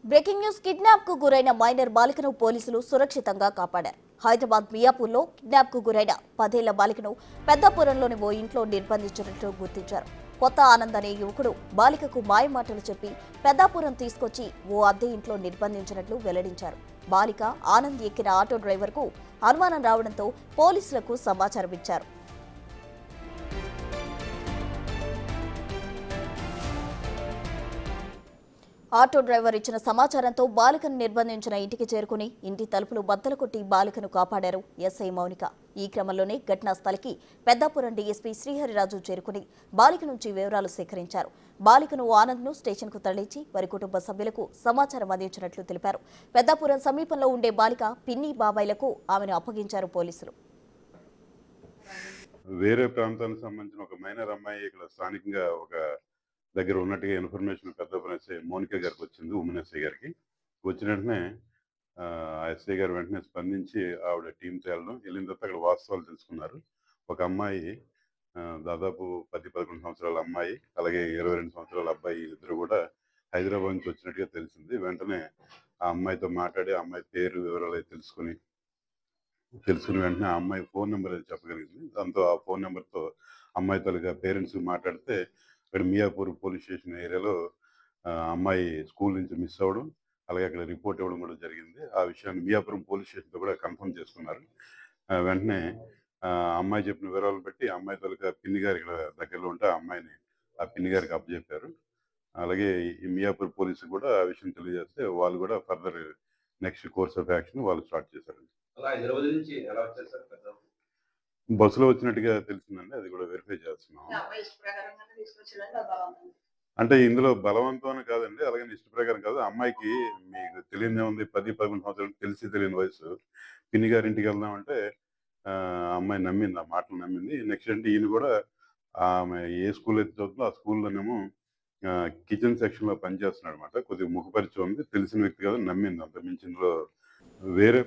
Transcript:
Breaking news kidnap కు గురైన minor బాలికను పోలీసులు సురక్షితంగా కాపాడారు. హైదరాబాద్ మియాపూర్లో కిడ్నాప్ కు గురైన 10 ఏళ్ల బాలికను పెద్దాపురంలోని ఓ ఇంట్లో నిర్బంధించినట్లు గుర్తించారు. కొత్త ఆనంద్ అనే యువకుడు బాలికకు మాయమాటలు చెప్పి పెద్దాపురం తీసుకొచ్చి ఓ అద్దె ఇంట్లో నిర్బంధించినట్లు వెల్లడించారు. బాలిక ఆనంద్ ఎక్కిన ఆటో డ్రైవర్కు అనుమానం రావడంతో పోలీసులకు సమాచారం ఇచ్చారు. ఆటో డ్రైవర్ ఇచ్చిన సమాచారంతో బాలికను నిర్బంధించిన ఇంటికి చేరుకుని ఇంటి తలుపులు బద్దలు కొట్టి బాలికను కాపాడారు ఎస్ఐ మౌనిక. ఈ క్రమంలోనే ఘటనా స్థలికి పెద్దాపురం డీఎస్పీ శ్రీహరిరాజు చేరుకుని బాలిక నుంచి వివరాలు సేకరించారు. బాలికను ఆనంద్ను స్టేషన్కు తరలించి వారి కుటుంబ సభ్యులకు సమాచారం అందించినట్లు తెలిపారు. పెద్దాపురం సమీపంలో ఉండే బాలిక పిన్ని బాబాయిలకు ఆమెను అప్పగించారు పోలీసులు. వేరే ప్రాంతానికి సంబంధించిన ఒక మైనర్ అమ్మాయి ఇక్కడ స్థానికంగా ఒక దగ్గర ఉన్నట్టుగా ఇన్ఫర్మేషన్ పెద్దాపురం ఎస్ఐ మౌనిక గారికి వచ్చింది. ఉమెన్ ఎస్ఐ గారికి వచ్చిన వెంటనే ఆ ఎస్ఐ గారు వెంటనే స్పందించి ఆవిడ టీంతో వెళ్ళిన తర్వాత అక్కడ వాస్తవాలు తెలుసుకున్నారు. ఒక అమ్మాయి దాదాపు 10-11 సంవత్సరాల అమ్మాయి, అలాగే 22 సంవత్సరాల అబ్బాయి ఇద్దరు కూడా హైదరాబాద్ నుంచి వచ్చినట్టుగా తెలిసింది. వెంటనే ఆ అమ్మాయితో మాట్లాడి ఆ అమ్మాయి పేరు వివరాలు తెలుసుకుని వెంటనే ఆ అమ్మాయి ఫోన్ నెంబర్ అది చెప్పగలిగింది. దాంతో ఆ ఫోన్ నెంబర్తో అమ్మాయి తాలూకా పేరెంట్స్ మాట్లాడితే అక్కడ మియాపూర్ పోలీస్ స్టేషన్ ఏరియాలో అమ్మాయి స్కూల్ నుంచి మిస్ అవ్వడం, అలాగే అక్కడ రిపోర్ట్ ఇవ్వడం కూడా జరిగింది. ఆ విషయాన్ని మియాపురం పోలీస్ స్టేషన్తో కూడా కన్ఫర్మ్ చేసుకున్నారు. వెంటనే అమ్మాయి చెప్పిన వివరాలు బట్టి అమ్మాయి తాలూకా పిన్ని గారు ఇక్కడ దగ్గరలో ఉంటే ఆ అమ్మాయిని ఆ పిన్ని గారికి అప్పచెప్పారు. అలాగే ఈ మియాపూర్ పోలీసు కూడా ఆ విషయం తెలియజేస్తే వాళ్ళు కూడా further next course of action వాళ్ళు స్టార్ట్ చేశారు. బస్సులో వచ్చినట్టుగా తెలిసిందండి. అది కూడా వెరిఫై చేస్తున్నాం. అంటే ఇందులో బలవంతం అని కాదండి, అలాగే ఇష్ట ప్రకారం కాదు. అమ్మాయికి మీకు తెలియదే ఉంది, 10-11 సంవత్సరాలు తెలిసి తెలియని వయసు. పిన్ని గారి ఇంటికి వెళ్దామంటే అమ్మాయి నమ్మింది, ఆ మాటలు నమ్మింది. నెక్స్ట్ అంటే ఈయన కూడా ఆమె ఏ స్కూల్ అయితే చదువుతుందో ఆ స్కూల్లోనేమో కిచెన్ సెక్షన్ లో పనిచేస్తున్నాడు అనమాట. కొద్దిగా ముఖపరిచయం ఉంది, తెలిసిన వ్యక్తి కాదు, నమ్మింది. అంత మించి ఇందులో వేరే